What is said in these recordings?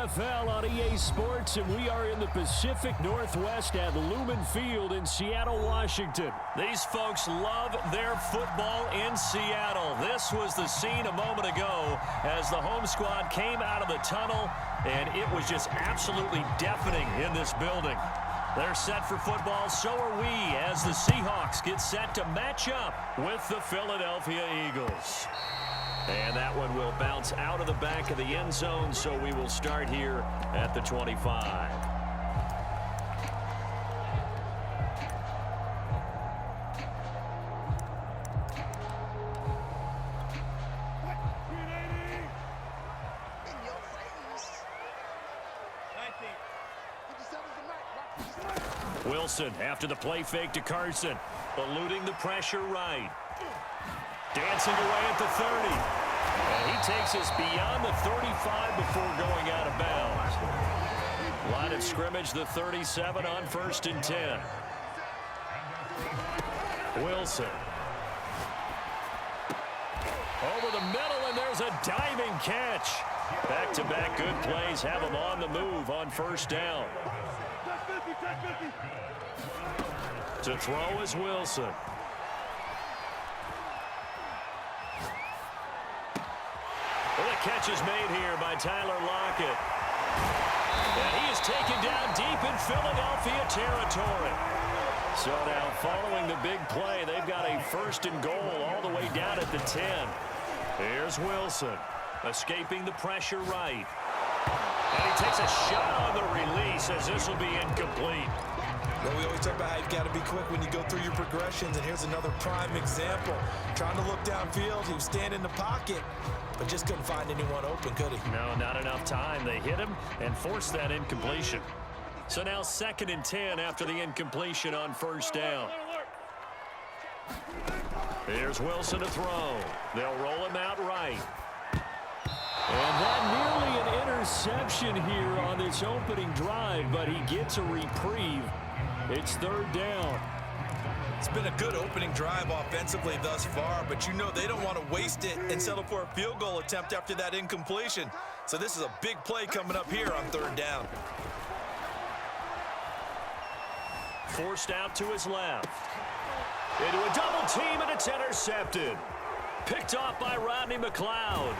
NFL on EA Sports, and we are in the Pacific Northwest at Lumen Field in Seattle, Washington. These folks love their football in Seattle. This was the scene a moment ago as the home squad came out of the tunnel, and it was just absolutely deafening in this building. They're set for football, so are we, as the Seahawks get set to match up with the Philadelphia Eagles. And that one will bounce out of the back of the end zone, so we will start here at the 25. Wilson after the play fake to Carson, eluding the pressure right. Dancing away at the 30. And he takes us beyond the 35 before going out of bounds. Line of scrimmage, the 37 on 1st and 10. Wilson. Over the middle, and there's a diving catch. Back-to-back good plays have him on the move on 1st down. To throw is Wilson. Well, the catch is made here by Tyler Lockett. And he is taken down deep in Philadelphia territory. So now following the big play, they've got a 1st and goal all the way down at the 10. Here's Wilson, escaping the pressure right. And he takes a shot on the release as this will be incomplete. Well, we always talk about how you've got to be quick when you go through your progressions, and here's another prime example. Trying to look downfield, he was standing in the pocket, but just couldn't find anyone open, could he? No, not enough time. They hit him and forced that incompletion. So now 2nd and 10 after the incompletion on 1st down. Here's Wilson to throw. They'll roll him out right. And that nearly an interception here on this opening drive, but he gets a reprieve. It's 3rd down. It's been a good opening drive offensively thus far, but you know they don't want to waste it and settle for a field goal attempt after that incompletion. So this is a big play coming up here on 3rd down. Forced out to his left. Into a double team, and it's intercepted. Picked off by Rodney McLeod.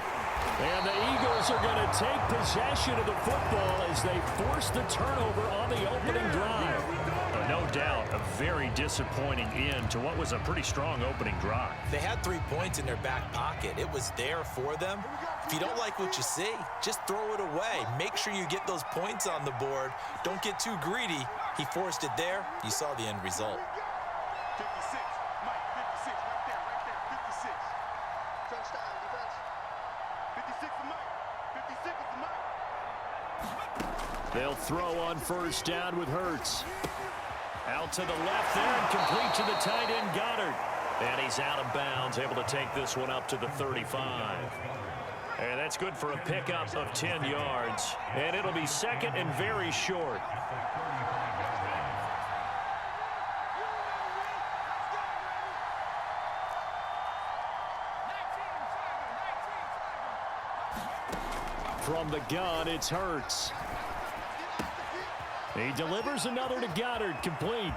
And the Eagles are going to take possession of the football as they force the turnover on the opening drive. No doubt a very disappointing end to what was a pretty strong opening drive. They had 3 points in their back pocket. It was there for them. If you don't like what you see, just throw it away. Make sure you get those points on the board. Don't get too greedy. He forced it there. You saw the end result. 56, Mike, 56, right there, 56. Touchdown, defense. 56 for Mike, 56 for Mike. They'll throw on 1st down with Hurts. Out to the left there and complete to the tight end Goddard. And he's out of bounds, able to take this one up to the 35. And that's good for a pickup of 10 yards. And it'll be 2nd and very short. From the gun, it's Hurts. He delivers another to Goddard, complete.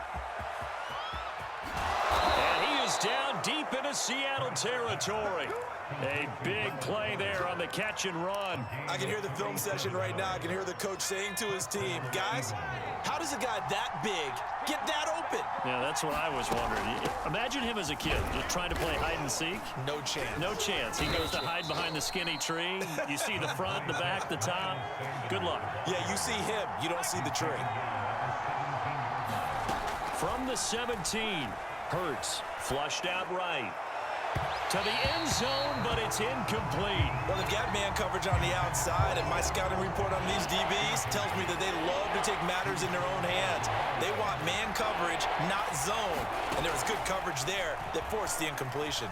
And he is down deep into Seattle territory. A big play there on the catch and run. I can hear the film session right now. I can hear the coach saying to his team, guys, how does a guy that big get that open? Yeah, that's what I was wondering. Imagine him as a kid just trying to play hide and seek. No chance. No chance. He goes to hide behind the skinny tree. You see the front, the back, the top. Good luck. Yeah, you see him. You don't see the tree. From the 17, Hurts flushed out right. To the end zone, but it's incomplete. Well, they've got man coverage on the outside, and my scouting report on these DBs tells me that they love to take matters in their own hands. They want man coverage, not zone. And there was good coverage there that forced the incompletion.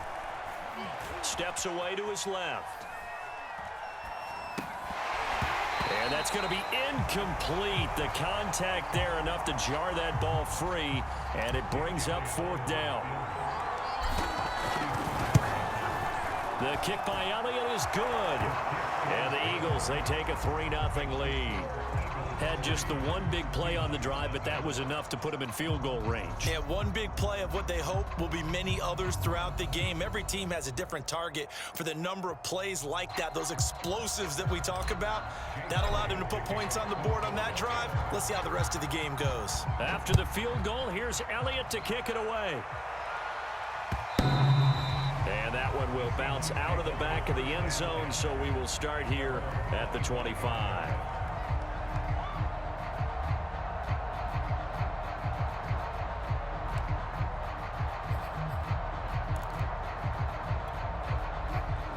Steps away to his left. And that's going to be incomplete. The contact there enough to jar that ball free, and it brings up 4th down. The kick by Elliott is good. And the Eagles, they take a 3-0 lead. Had just the one big play on the drive, but that was enough to put them in field goal range. Yeah, one big play of what they hope will be many others throughout the game. Every team has a different target for the number of plays like that, those explosives that we talk about. That allowed them to put points on the board on that drive. Let's see how the rest of the game goes. After the field goal, here's Elliott to kick it away. And that one will bounce out of the back of the end zone, so we will start here at the 25.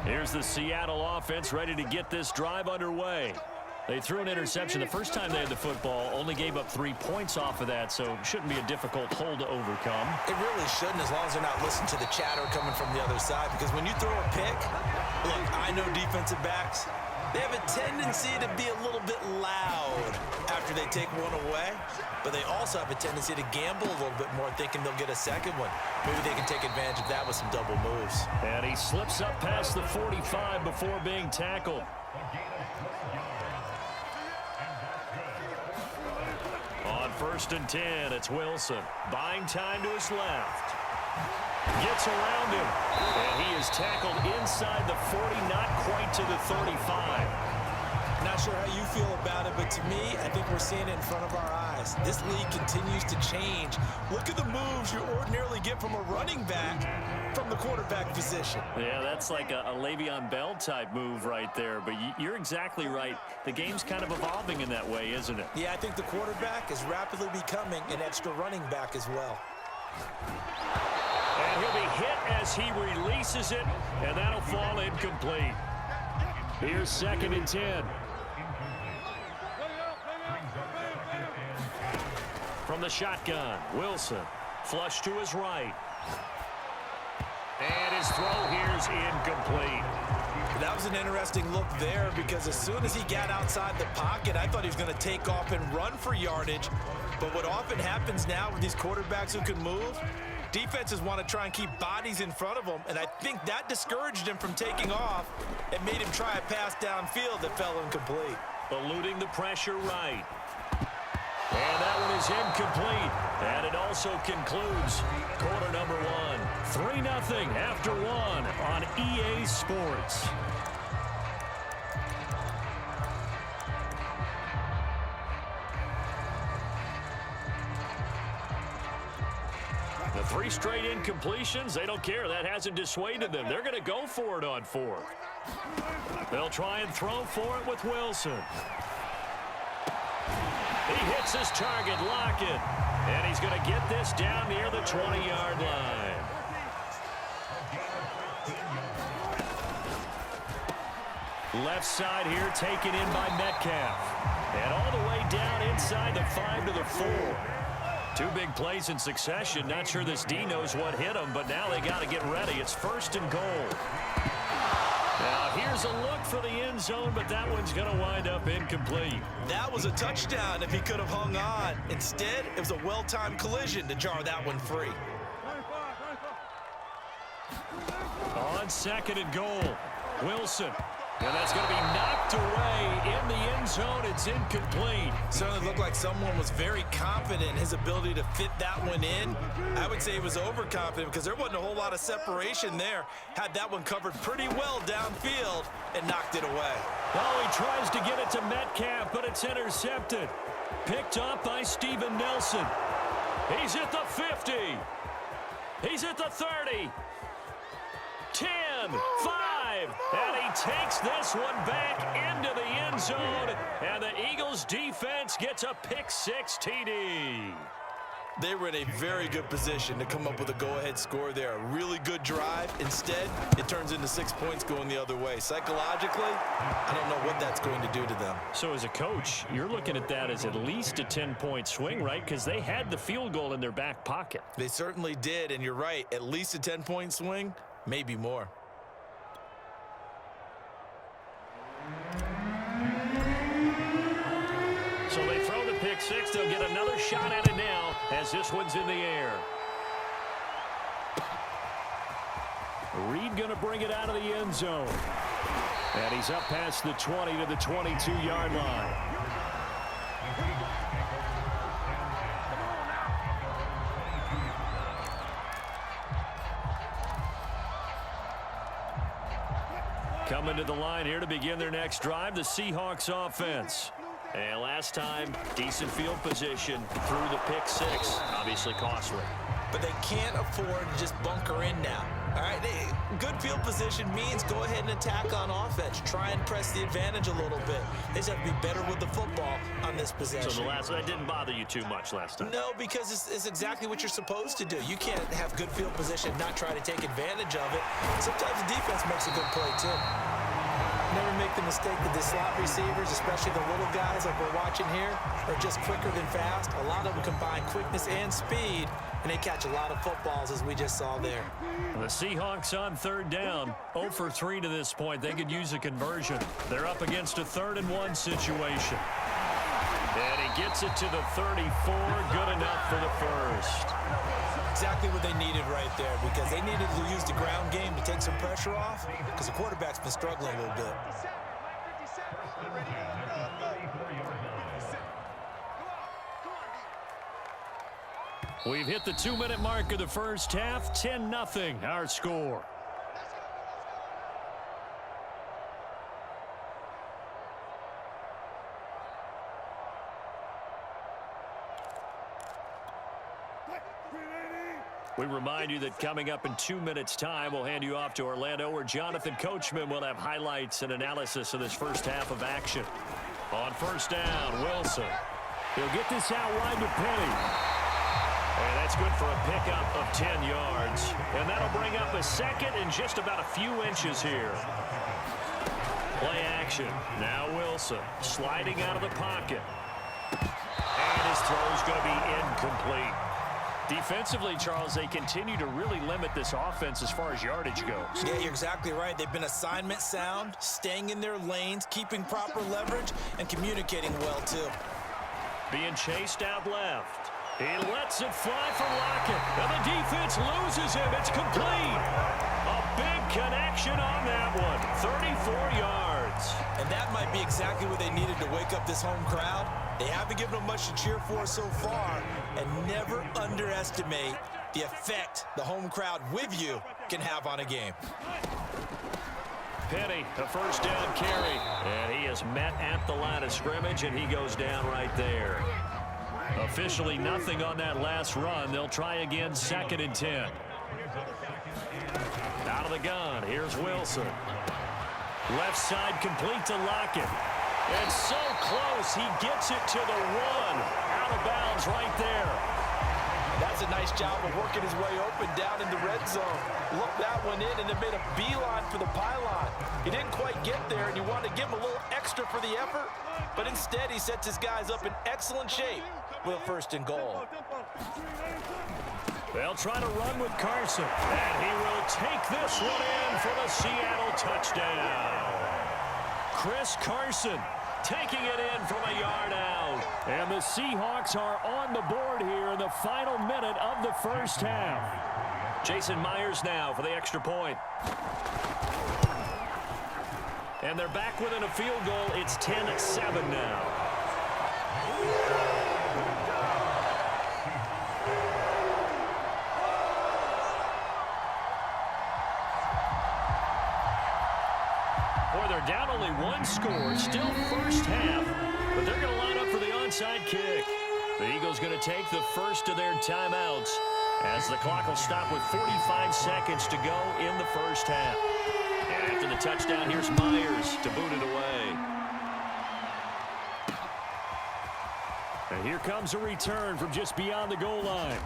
Here's the Seattle offense ready to get this drive underway. They threw an interception the first time they had the football, only gave up 3 points off of that, so it shouldn't be a difficult hole to overcome. It really shouldn't, as long as they're not listening to the chatter coming from the other side, because when you throw a pick, look, I know defensive backs, they have a tendency to be a little bit loud after they take one away, but they also have a tendency to gamble a little bit more, thinking they'll get a second one. Maybe they can take advantage of that with some double moves. And he slips up past the 45 before being tackled. On 1st and 10, it's Wilson. Buying time to his left. Gets around him. And he is tackled inside the 40, not quite to the 35. Not sure how you feel about it, but to me, I think we're seeing it in front of our eyes. This league continues to change. Look at the moves you ordinarily get from a running back from the quarterback position. Yeah, that's like a Le'Veon Bell type move right there, but you're exactly right. The game's kind of evolving in that way, isn't it? Yeah, I think the quarterback is rapidly becoming an extra running back as well. And he'll be hit as he releases it, and that'll fall incomplete. Here's 2nd and 10. From the shotgun, Wilson, flush to his right. And his throw here's incomplete. That was an interesting look there, because as soon as he got outside the pocket, I thought he was going to take off and run for yardage. But what often happens now with these quarterbacks who can move, defenses want to try and keep bodies in front of them, and I think that discouraged him from taking off and made him try a pass downfield that fell incomplete. Eluding the pressure right. And that one is incomplete. And it also concludes quarter number 1. 3-0 after 1 on EA Sports. The 3 straight incompletions, they don't care. That hasn't dissuaded them. They're going to go for it on 4th. They'll try and throw for it with Wilson. He hits his target, Lockett. And he's going to get this down near the 20-yard line. Left side here taken in by Metcalf. And all the way down inside the 5 to the 4. 2 big plays in succession. Not sure this D knows what hit him, but now they got to get ready. It's 1st and goal. Now here's a look for the end zone, but that one's going to wind up incomplete. That was a touchdown if he could have hung on. Instead, it was a well-timed collision to jar that one free. On 2nd and goal, Wilson. And that's going to be knocked away in the end zone. It's incomplete. Certainly looked like someone was very confident in his ability to fit that one in. I would say he was overconfident, because there wasn't a whole lot of separation there. Had that one covered pretty well downfield and knocked it away. Oh, he tries to get it to Metcalf, but it's intercepted. Picked up by Steven Nelson. He's at the 50. He's at the 30. 10, 5, and he takes this one back into the end zone, and the Eagles defense gets a pick-6 TD. They were in a very good position to come up with a go-ahead score there. A really good drive. Instead, it turns into 6 points going the other way. Psychologically, I don't know what that's going to do to them. So as a coach, you're looking at that as at least a 10-point swing, right? Because they had the field goal in their back pocket. They certainly did, and you're right. At least a 10-point swing. Maybe more. So they throw the pick-6. They'll get another shot at it now as this one's in the air. Reed going to bring it out of the end zone. And he's up past the 20 to the 22-yard line. Coming to the line here to begin their next drive, the Seahawks offense. And last time, decent field position through the pick six. Obviously costly. But they can't afford to just bunker in now. All right, good field position means go ahead and attack on offense. Try and press the advantage a little bit. They just have to be better with the football on this possession. So that didn't bother you too much last time? No, because it's exactly what you're supposed to do. You can't have good field position, not try to take advantage of it. Sometimes the defense makes a good play, too. Never make the mistake that the slot receivers, especially the little guys like we're watching here, are just quicker than fast. A lot of them combine quickness and speed, and they catch a lot of footballs, as we just saw there. The Seahawks on third down, 0 for 3 to this point. They could use a conversion. They're up against a 3rd-and-1 situation. And he gets it to the 34. Good enough for the first. Exactly what they needed right there, because they needed to use the ground game to take some pressure off, because the quarterback's been struggling a little bit. We've hit the 2-minute mark of the first half. 10-0 our score. We remind you that coming up in 2 minutes' time, we'll hand you off to Orlando, where Jonathan Coachman will have highlights and analysis of this first half of action. On first down, Wilson. He'll get this out wide to Penny. And that's good for a pickup of 10 yards. And that'll bring up a second and just about a few inches here. Play action. Now Wilson sliding out of the pocket. And his throw's going to be incomplete. Defensively, Charles, they continue to really limit this offense as far as yardage goes. Yeah, you're exactly right. They've been assignment sound, staying in their lanes, keeping proper leverage, and communicating well, too. Being chased out left. He lets it fly for Lockett. And the defense loses him. It's complete. A big connection on that one. 34 yards. And that might be exactly what they needed to wake up this home crowd. They haven't given them much to cheer for so far, and never underestimate the effect the home crowd with you can have on a game. Penny, a first down carry. And he is met at the line of scrimmage, and he goes down right there. Officially nothing on that last run. They'll try again, 2nd and 10. Out of the gun, here's Wilson. Left side complete to Lockett. And so close, he gets it to the 1. Out of bounds right there. That's a nice job of working his way open down in the red zone. Looked that one in and then made a beeline for the pylon. He didn't quite get there, and you want to give him a little extra for the effort, but instead he sets his guys up in excellent shape with a 1st and goal. They'll try to run with Carson, and he will take this one in for the Seattle touchdown. Chris Carson taking it in from a yard out. And the Seahawks are on the board here in the final minute of the first half. Jason Myers now for the extra point. And they're back within a field goal. It's 10-7 now. Boy, they're down only 1 score. Still first half, but they're going to line up for the onside kick. The Eagles going to take the first of their timeouts as the clock will stop with 45 seconds to go in the first half. And after the touchdown, here's Myers to boot it away. And here comes a return from just beyond the goal line.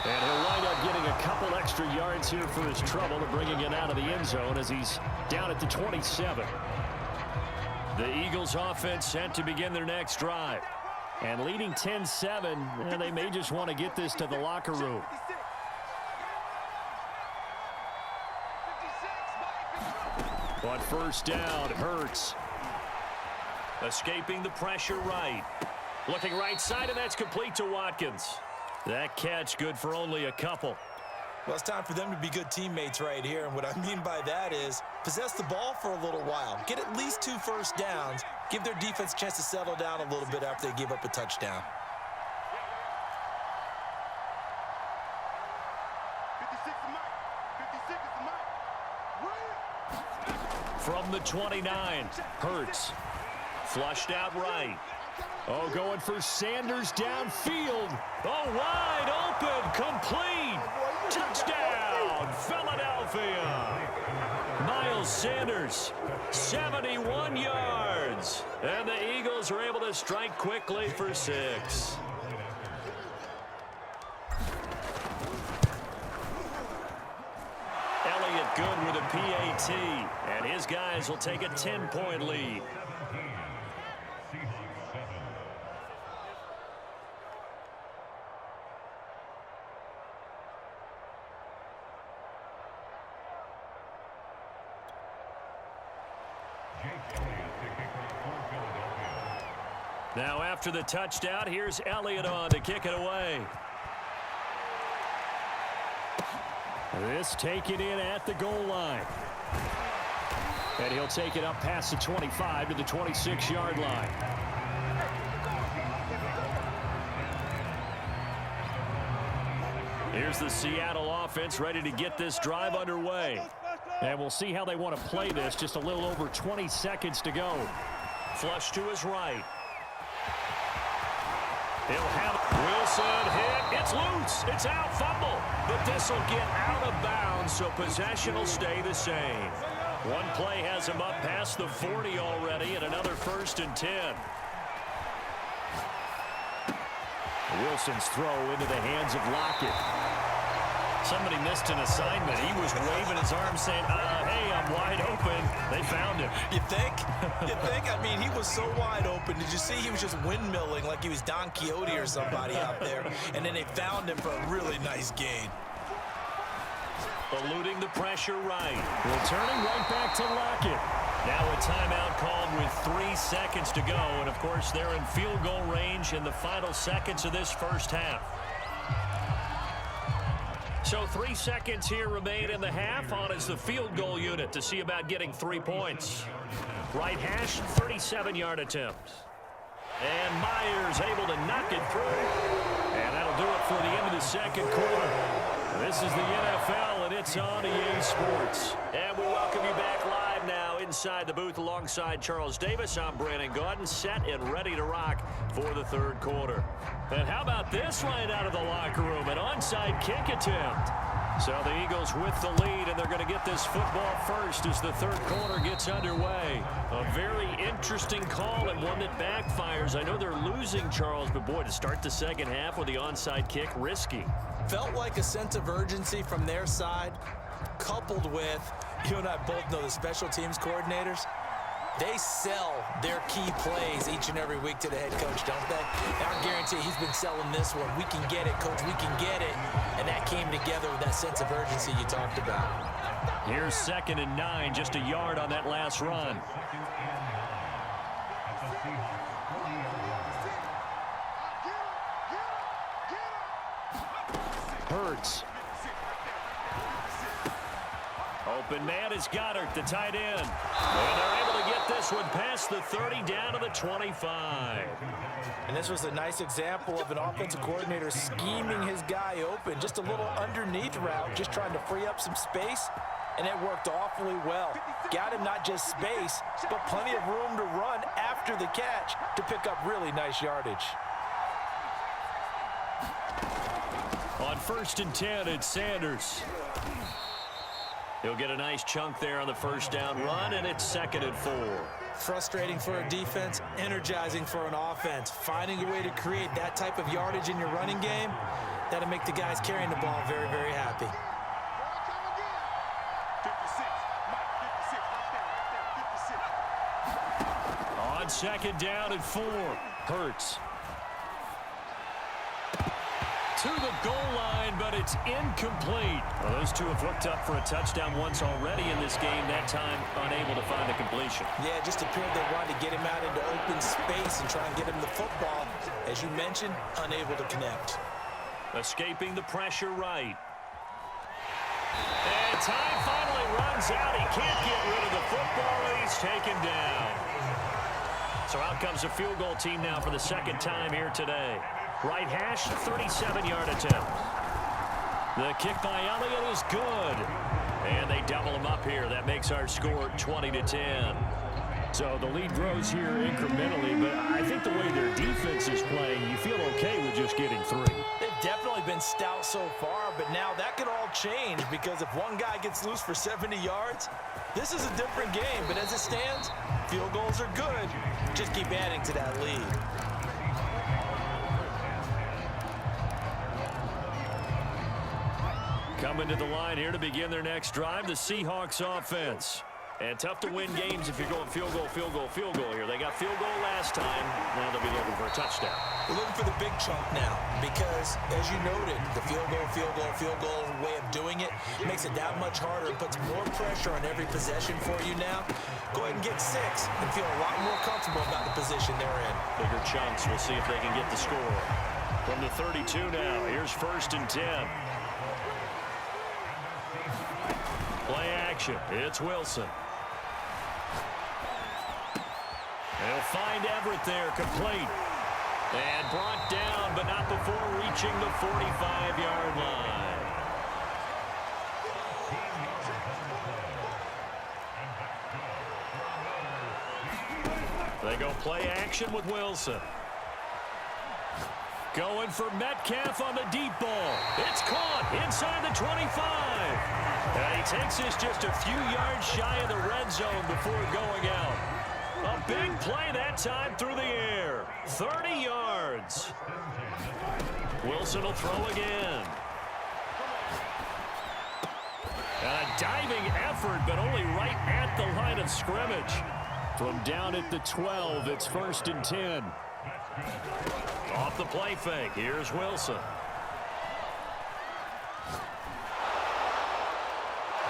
And he'll wind up getting a couple extra yards here for his trouble and bringing it out of the end zone as he's down at the 27. The Eagles offense set to begin their next drive. And leading 10-7, they may just want to get this to the locker room. On first down, Hurts. Escaping the pressure right. Looking right side, and that's complete to Watkins. That catch good for only a couple. Well, it's time for them to be good teammates right here, and what I mean by that is possess the ball for a little while. Get at least 2 first downs. Give their defense a chance to settle down a little bit after they give up a touchdown. 56 is Mike. 56 is Mike. Williams. From the 29, Hurts. Flushed out right. Oh, going for Sanders downfield. Oh, wide open, complete. Touchdown, Philadelphia. Miles Sanders, 71 yards. And the Eagles are able to strike quickly for 6. Elliott good with a PAT. And his guys will take a 10-point lead. Now after the touchdown, here's Elliott on to kick it away. This taken in at the goal line. And he'll take it up past the 25 to the 26-yard line. Here's the Seattle offense ready to get this drive underway. And we'll see how they want to play this. Just a little over 20 seconds to go. Flush to his right. He'll have Wilson hit. It's loose. It's out. Fumble. But this will get out of bounds, so possession will stay the same. One play has him up past the 40 already, and another 1st and 10. Wilson's throw into the hands of Lockett. Somebody missed an assignment. He was waving his arm saying, hey, I'm wide open. They found him. You think? You think? I mean, he was so wide open. Did you see he was just windmilling like he was Don Quixote or somebody out there? And then they found him for a really nice gain. Eluding the pressure right. Returning right back to Lockett. Now a timeout called with 3 seconds to go. And, of course, they're in field goal range in the final seconds of this first half. So 3 seconds here remain in the half. On is the field goal unit to see about getting 3 points. Right hash, 37-yard attempt. And Myers able to knock it through. And that'll do it for the end of the second quarter. This is the NFL, and it's on EA Sports. And we welcome you back live now inside the booth alongside Charles Davis. I'm Brandon Gaudin, set and ready to rock for the third quarter. And how about this right out of the locker room? An onside kick attempt. So the Eagles with the lead, and they're going to get this football first as the third quarter gets underway. A very interesting call and one that backfires. I know they're losing, Charles, but boy, to start the second half with the onside kick, risky. Felt like a sense of urgency from their side, coupled with, you and I both know the special teams coordinators, they sell their key plays each and every week to the head coach, don't they? And I guarantee he's been selling this one. We can get it, coach, we can get it. And that came together with that sense of urgency you talked about. Here's 2nd and 9, just a yard on that last run. Hurts. Open man is Goddard, the tight end. And they're able to get this one past the 30 down to the 25. And this was a nice example of an offensive coordinator scheming his guy open. Just a little underneath route, just trying to free up some space. And it worked awfully well. Got him not just space, but plenty of room to run after the catch to pick up really nice yardage. On 1st and 10, it's Sanders. He'll get a nice chunk there on the first down run, and it's 2nd and 4. Frustrating for a defense, energizing for an offense. Finding a way to create that type of yardage in your running game, that'll make the guys carrying the ball very, very happy. 56, Mike, 56, right there, 56. On 2nd down and 4, Hurts. To the goal line, but it's incomplete. Well, those two have hooked up for a touchdown once already in this game, that time unable to find a completion. Yeah, just appeared they wanted to get him out into open space and try and get him the football. As you mentioned, unable to connect. Escaping the pressure right. And time finally runs out. He can't get rid of the football, and he's taken down. So out comes a field goal team now for the second time here today. Right hash, 37-yard attempt. The kick by Elliott is good. And they double him up here. That makes our score 20-10. So the lead grows here incrementally, but I think the way their defense is playing, you feel okay with just getting 3. They've definitely been stout so far, but now that could all change because if one guy gets loose for 70 yards, this is a different game. But as it stands, field goals are good. Just keep adding to that lead. Coming to the line here to begin their next drive, the Seahawks offense. And tough to win games if you're going field goal, field goal, field goal here. They got field goal last time. Now they'll be looking for a touchdown. We're looking for the big chunk now because, as you noted, the field goal way of doing it makes it that much harder and puts more pressure on every possession for you now. Go ahead and get 6 and feel a lot more comfortable about the position they're in. Bigger chunks. We'll see if they can get the score. From the 32 now, here's 1st and 10. Play action. It's Wilson. They'll find Everett there, complete. And brought down, but not before reaching the 45-yard line. They go play action with Wilson. Going for Metcalf on the deep ball. It's caught inside the 25. And he takes this just a few yards shy of the red zone before going out. A big play that time through the air. 30 yards. Wilson will throw again. And a diving effort, but only right at the line of scrimmage. From down at the 12, it's 1st and 10. Off the play fake, here's Wilson.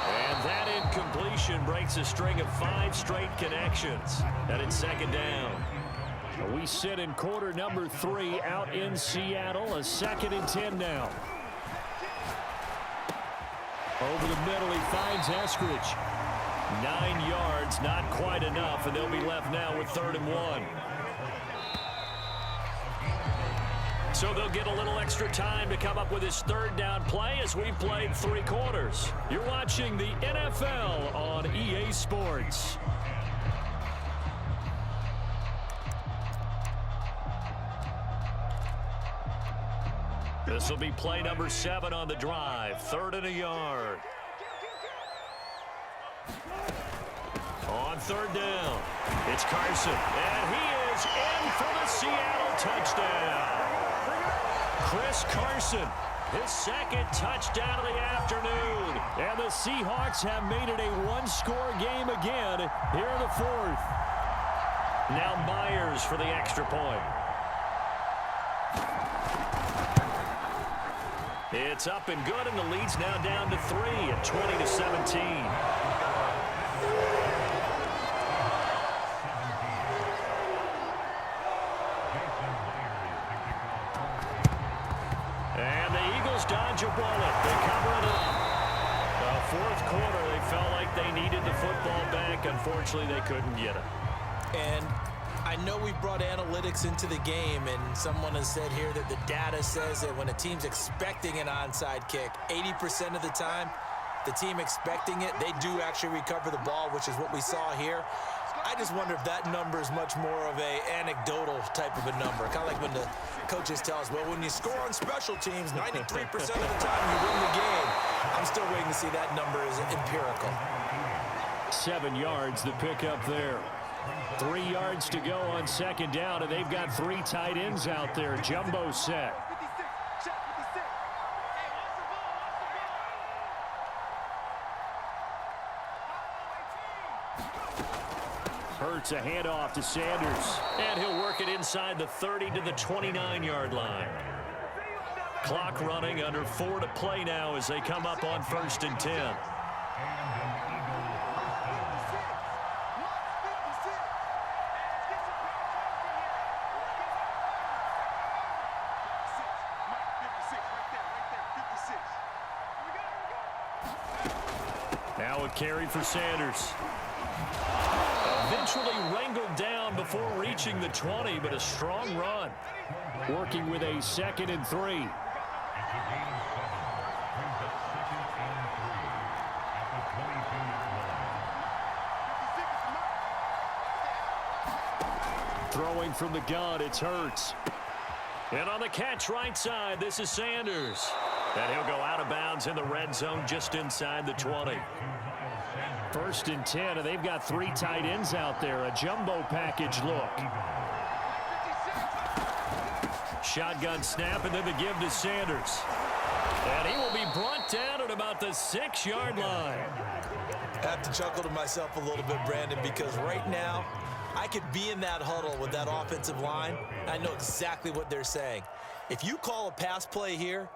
And that incompletion breaks a string of 5 straight connections. And it's 2nd down. We sit in quarter number 3 out in Seattle. A 2nd and 10 now. Over the middle, he finds Eskridge. 9 yards, not quite enough, and they'll be left now with 3rd and 1. So they'll get a little extra time to come up with his 3rd down play as we played 3 quarters. You're watching the NFL on EA Sports. This will be play number 7 on the drive. 3rd and a yard. On 3rd down, it's Carson. And he is in for the Seattle touchdown. Chris Carson, his 2nd touchdown of the afternoon. And the Seahawks have made it a 1-score game again here in the 4th. Now Myers for the extra point. It's up and good, and the lead's now down to 3 at 20-17. Dodge a bullet. They cover it up. The 4th quarter, they felt like they needed the football back. Unfortunately, they couldn't get it. And I know we brought analytics into the game, and someone has said here that the data says that when a team's expecting an onside kick, 80% of the time, the team expecting it, they do actually recover the ball, which is what we saw here. I just wonder if that number is much more of a anecdotal type of a number. Kind of like when the coaches tell us, well, when you score on special teams, 93% of the time you win the game. I'm still waiting to see that number is empirical. 7 yards, the pickup there. 3 yards to go on 2nd down, and they've got 3 tight ends out there. Jumbo set. Hurts a handoff to Sanders. And he'll work it inside the 30 to the 29-yard line. Clock running, under 4 to play now as they come up on 1st and 10. Now a carry for Sanders. Eventually wrangled down before reaching the 20, but a strong run. Working with a 2nd and 3. Throwing from the gun, it's Hurts. And on the catch right side, this is Sanders. And he'll go out of bounds in the red zone just inside the 20. 1st and 10, and they've got 3 tight ends out there. A jumbo package look. Shotgun snap, and then the give to Sanders. And he will be brought down at about the 6-yard line. I have to chuckle to myself a little bit, Brandon, because right now, I could be in that huddle with that offensive line. I know exactly what they're saying. If you call a pass play here,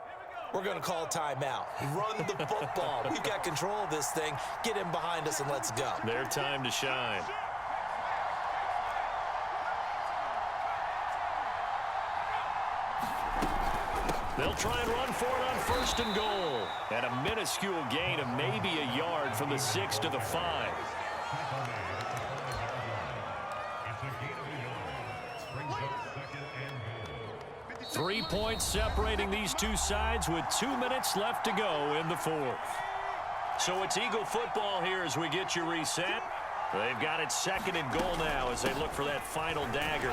we're going to call timeout. Run the football. We've got control of this thing. Get him behind us and let's go. Their time to shine. They'll try and run for it on 1st and goal. And a minuscule gain of maybe a yard from the 6 to the 5. 3 points separating these two sides with 2 minutes left to go in the 4th. So it's Eagle football here as we get you reset. They've got it 2nd and goal now as they look for that final dagger.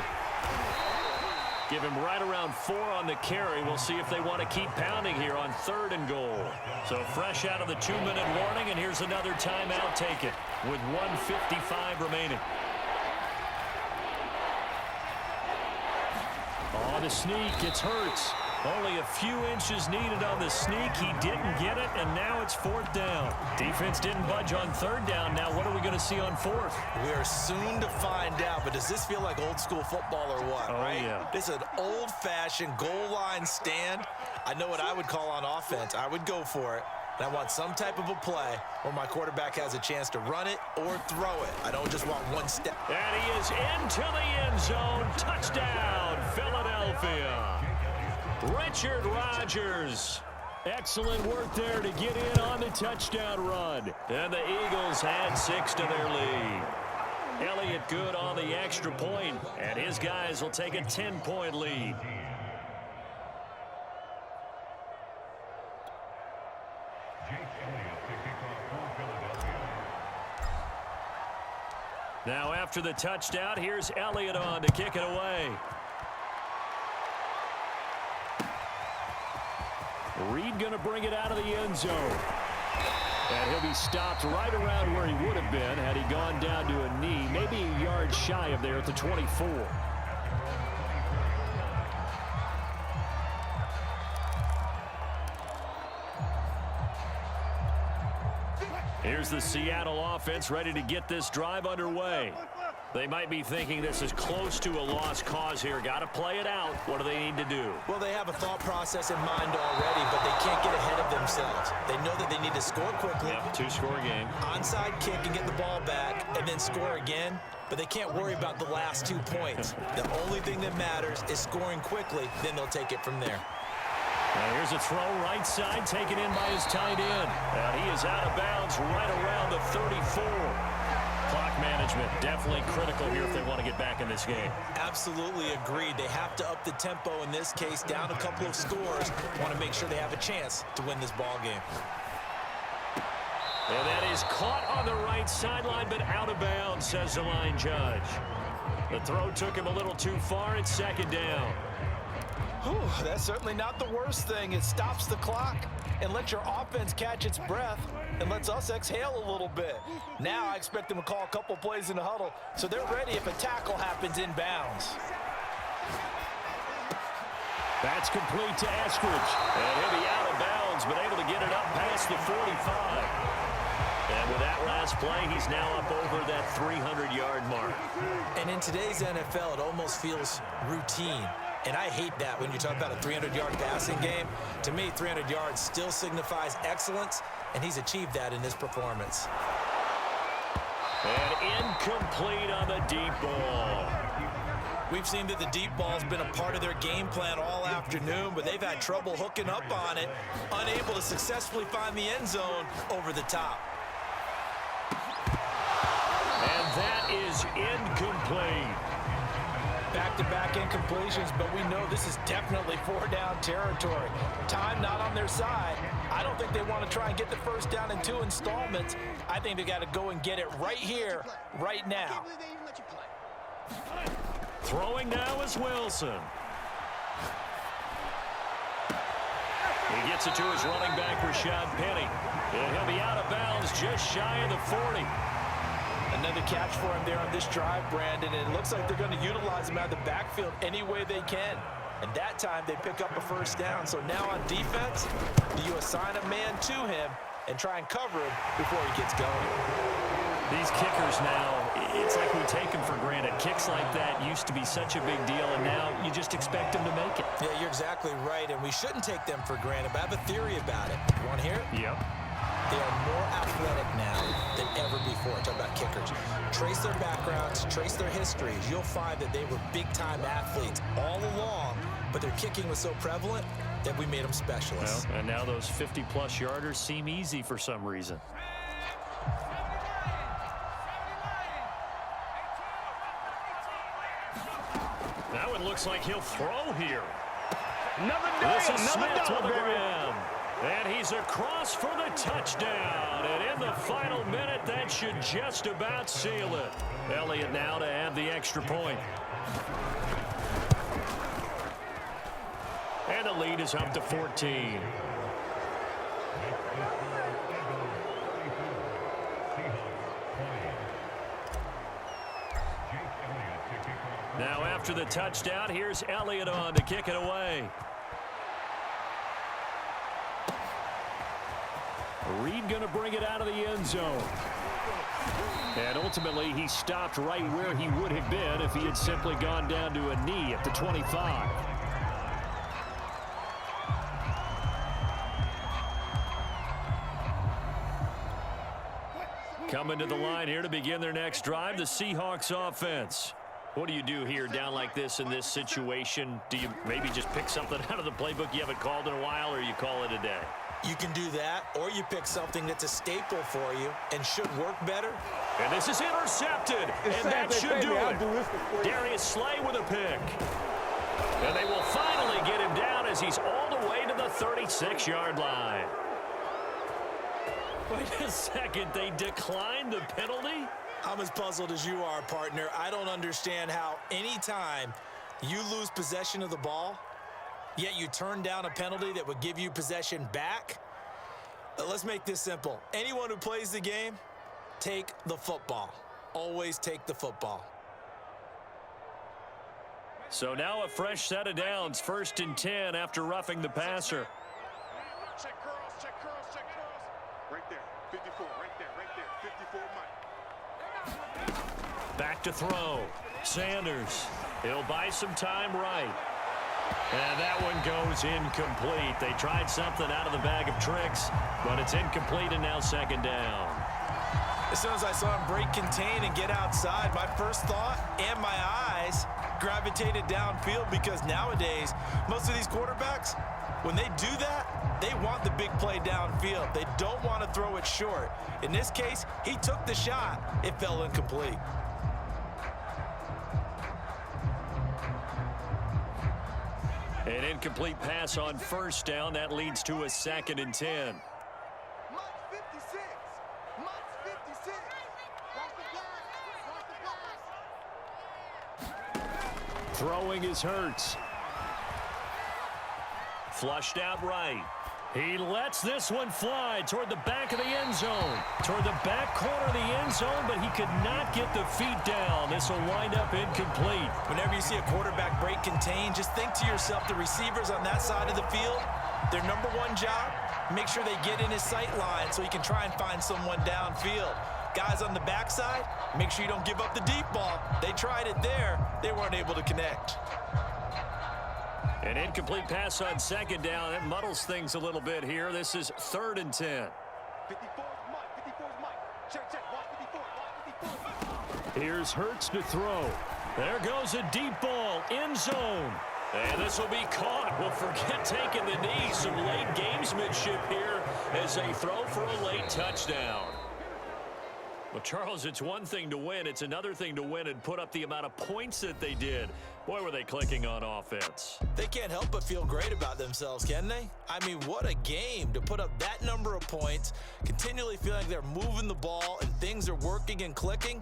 Give him right around 4 on the carry. We'll see if they want to keep pounding here on 3rd and goal. So fresh out of the 2-minute warning, and here's another timeout taken with 1:55 remaining. On the sneak, it's Hurts. Only a few inches needed on the sneak. He didn't get it, and now it's 4th down. Defense didn't budge on 3rd down. Now what are we going to see on 4th? We are soon to find out, but does this feel like old school football or what, right? Yeah. This is an old-fashioned goal line stand. I know what I would call on offense. I would go for it. And I want some type of a play where my quarterback has a chance to run it or throw it. I don't just want one step. And he is into the end zone. Touchdown, Philadelphia. Richard Rodgers. Excellent work there to get in on the touchdown run. And the Eagles add 6 to their lead. Elliott good on the extra point, and his guys will take a 10-point lead. Now after the touchdown, here's Elliott on to kick it away. Reed going to bring it out of the end zone. And he'll be stopped right around where he would have been had he gone down to a knee, maybe a yard shy of there at the 24. Here's the Seattle offense ready to get this drive underway. They might be thinking this is close to a lost cause here. Got to play it out. What do they need to do? Well, they have a thought process in mind already, but they can't get ahead of themselves. They know that they need to score quickly. Yep, 2-score game. Onside kick and get the ball back and then score again. But they can't worry about the last 2 points. The only thing that matters is scoring quickly. Then they'll take it from there. Now here's a throw right side taken in by his tight end. And he is out of bounds right around the 34. Clock management definitely critical here if they want to get back in this game. Absolutely agreed. They have to up the tempo in this case, down a couple of scores. Want to make sure they have a chance to win this ball game. And that is caught on the right sideline, but out of bounds, says the line judge. The throw took him a little too far. It's 2nd down. Whew, that's certainly not the worst thing. It stops the clock and lets your offense catch its breath and lets us exhale a little bit. Now I expect them to call a couple plays in the huddle so they're ready if a tackle happens inbounds. That's complete to Eskridge. And he'll be out of bounds, but able to get it up past the 45. And with that last play, he's now up over that 300-yard mark. And in today's NFL, it almost feels routine. And I hate that when you talk about a 300-yard passing game. To me, 300 yards still signifies excellence, and he's achieved that in this performance. And incomplete on the deep ball. We've seen that the deep ball's been a part of their game plan all afternoon, but they've had trouble hooking up on it, unable to successfully find the end zone over the top. that is incomplete. Back-to-back incompletions, but we know this is definitely 4-down territory. Time not on their side. I don't think they want to try and get the first down in 2 installments. I think they got to go and get it right here, right now. Throwing now is Wilson. He gets it to his running back, Rashad Penny. And he'll be out of bounds just shy of the 40. Another catch for him there on this drive, Brandon, and it looks like they're going to utilize him out of the backfield any way they can. And that time they pick up a first down. So now on defense, do you assign a man to him and try and cover him before he gets going? These kickers now, it's like we take them for granted. Kicks like that used to be such a big deal, and now you just expect them to make it. Yeah, you're exactly right, and we shouldn't take them for granted, but I have a theory about it. You want to hear it? Yep. They are more athletic now than ever before. Talk about kickers. Trace their backgrounds, trace their histories. You'll find that they were big-time athletes all along, but their kicking was so prevalent that we made them specialists. Well, and now those 50-plus yarders seem easy for some reason. That one looks like he'll throw here. Another day, This is another Smith double, with the baby. grab. And he's across for the touchdown. And in the final minute, that should just about seal it. Elliott now to add the extra point. And the lead is up to 14. Now after the touchdown, here's Elliott on to kick it away. Reed going to bring it out of the end zone. And ultimately, he stopped right where he would have been if he had simply gone down to a knee at the 25. Coming to the line here to begin their next drive, the Seahawks offense. What do you do here down like this in this situation? Do you maybe just pick something out of the playbook you haven't called in a while, or you call it a day? You can do that, or you pick something that's a staple for you and should work better. And this is intercepted, and that should do it. Darius Slay with a pick. And they will finally get him down as he's all the way to the 36-yard line. Wait a second, they declined the penalty? I'm as puzzled as you are, partner. I don't understand how anytime you lose possession of the ball, yet you turn down a penalty that would give you possession back. Let's make this simple. Anyone who plays the game, take the football. Always take the football. So now a fresh set of downs, 1st and 10 after roughing the passer. Check curls, check curls, check curls. Right there, 54, right there, 54, Mike. Back to throw. Sanders. He'll buy some time right. And that one goes incomplete. They tried something out of the bag of tricks, but it's incomplete and now 2nd down. As soon as I saw him break contain and get outside, my first thought and my eyes gravitated downfield, because nowadays, most of these quarterbacks, when they do that, they want the big play downfield. They don't want to throw it short. In this case, he took the shot. It fell incomplete. An incomplete pass on 1st down. That leads to a 2nd and 10. Mike 56. Mike 56. Watch the pass. Throwing is Hurts. Flushed out right. He lets this one fly toward the back of the end zone. Toward the back corner of the end zone, but he could not get the feet down. This will wind up incomplete. Whenever you see a quarterback break contain, just think to yourself, the receivers on that side of the field, their number one job, make sure they get in his sight line so he can try and find someone downfield. Guys on the backside, make sure you don't give up the deep ball. They tried it there. They weren't able to connect. An incomplete pass on 2nd down. That muddles things a little bit here. This is 3rd and 10. 54 Mike. 54 Mike. Check, check. Watch 54. Watch 54. Here's Hurts to throw. There goes a deep ball. End zone. And this will be caught. Well, forget taking the knee. Some late gamesmanship here as they throw for a late touchdown. Well, Charles, it's one thing to win. It's another thing to win and put up the amount of points that they did. Boy, were they clicking on offense. They can't help but feel great about themselves, can they? I mean, what a game to put up that number of points, continually feeling like they're moving the ball and things are working and clicking.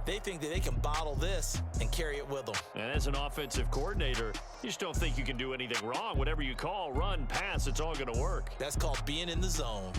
They think that they can bottle this and carry it with them. And as an offensive coordinator, you just don't think you can do anything wrong. Whatever you call, run, pass, it's all going to work. That's called being in the zone.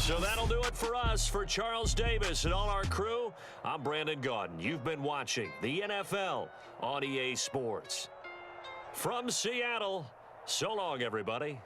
So that'll do it for us. For Charles Davis and all our crew, I'm Brandon Gaudin. You've been watching the NFL on EA Sports. From Seattle, so long, everybody.